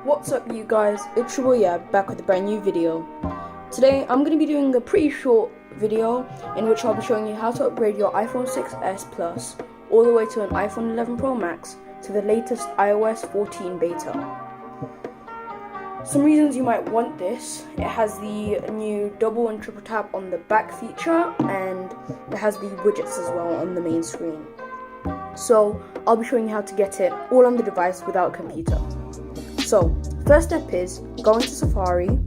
What's up you guys, it's your boy Yab back with a brand new video. Today I'm going to be doing a pretty short video in which I'll be showing you how to upgrade your iPhone 6s Plus all the way to an iPhone 11 Pro Max to the latest iOS 14 beta. Some reasons you might want this: it has the new double and triple tap on the back feature, and it has the widgets as well on the main screen. So I'll be showing you how to get it all on the device without a computer. So first step is go into Safari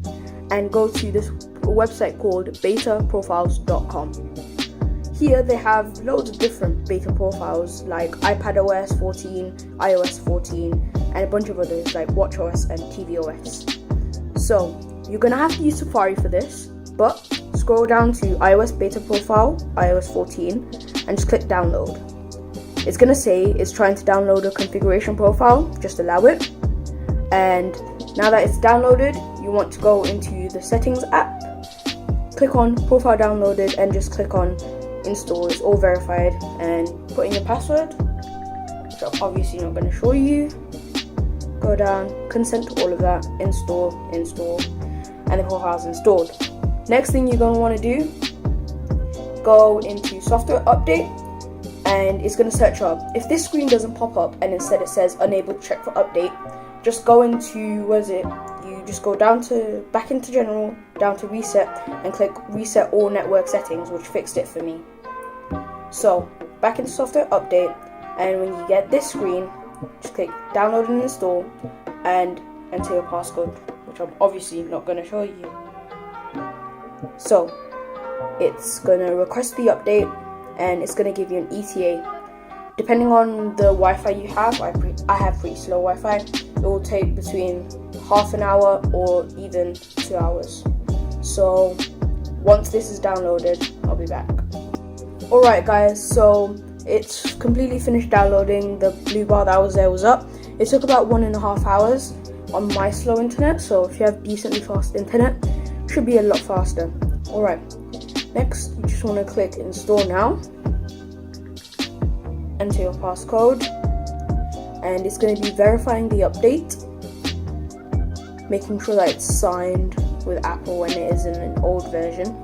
and go to this website called betaprofiles.com. Here they have loads of different beta profiles like iPadOS 14, iOS 14, and a bunch of others like watchOS and tvOS. So you're going to have to use Safari for this, but scroll down to iOS beta profile, iOS 14, and just click download. It's going to say it's trying to download a configuration profile, just allow it. And now that it's downloaded, you want to go into the settings app, click on profile downloaded, and just click on install. It's all verified, and put in your password, which I'm obviously not going to show you. Go down, consent to all of that, install, and the profile's installed. Next thing you're going to want to do, go into software update, and it's going to search up. If this screen doesn't pop up and instead it says unable to check for update, just go into, you just go back into general, down to reset, and click reset all network settings, which fixed it for me. So back into software update, and when you get this screen, just click download and install and enter your passcode, which I'm obviously not going to show you. So it's going to request the update, and it's going to give you an ETA. Depending on the Wi-Fi you have, I have pretty slow Wi-Fi. It will take between half an hour or even 2 hours. So once this is downloaded, I'll be back. Alright guys, so it's completely finished downloading. The blue bar that was there was up. It took about 1.5 hours on my slow internet, so if you have decently fast internet, it should be a lot faster. Alright, next you just want to click install now. Enter your passcode, and it's going to be verifying the update, making sure that it's signed with Apple when it is in an old version.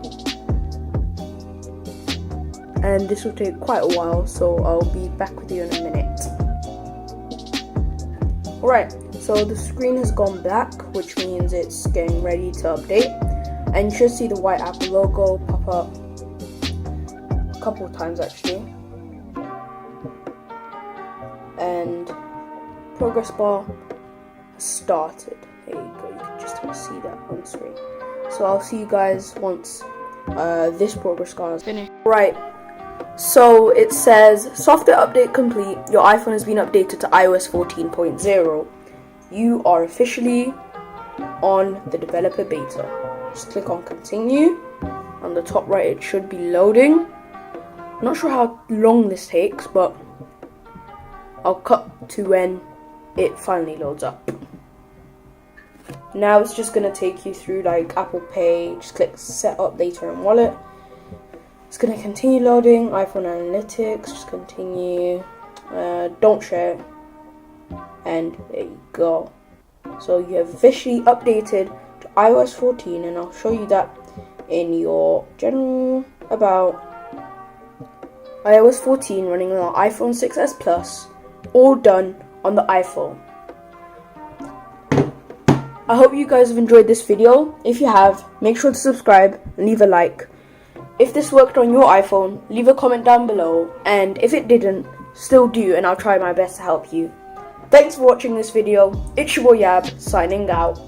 And this will take quite a while, so I'll be back with you in a minute. Alright, so the screen has gone black, which means it's getting ready to update, and you should see the white Apple logo pop up a couple of times actually. And progress bar has started. There you go, you can just see that on screen. So I'll see you guys once this progress bar is finished. Right, so it says software update complete. Your iPhone has been updated to iOS 14.0. You are officially on the developer beta. Just click on continue. On the top right it should be loading. I'm not sure how long this takes, but I'll cut to when it finally loads up. Now it's just going to take you through like Apple Pay. Just click set up data and wallet. It's going to continue loading. iPhone Analytics, just continue. Don't share. And there you go. So you have officially updated to iOS 14, and I'll show you that in your general about iOS 14 running on iPhone 6s Plus. All done on the iPhone. I hope you guys have enjoyed this video. If you have, make sure to subscribe and leave a like. If this worked on your iPhone, leave a comment down below, and if it didn't, still do, and I'll try my best to help you. Thanks for watching this video. It's your boy Yab, signing out.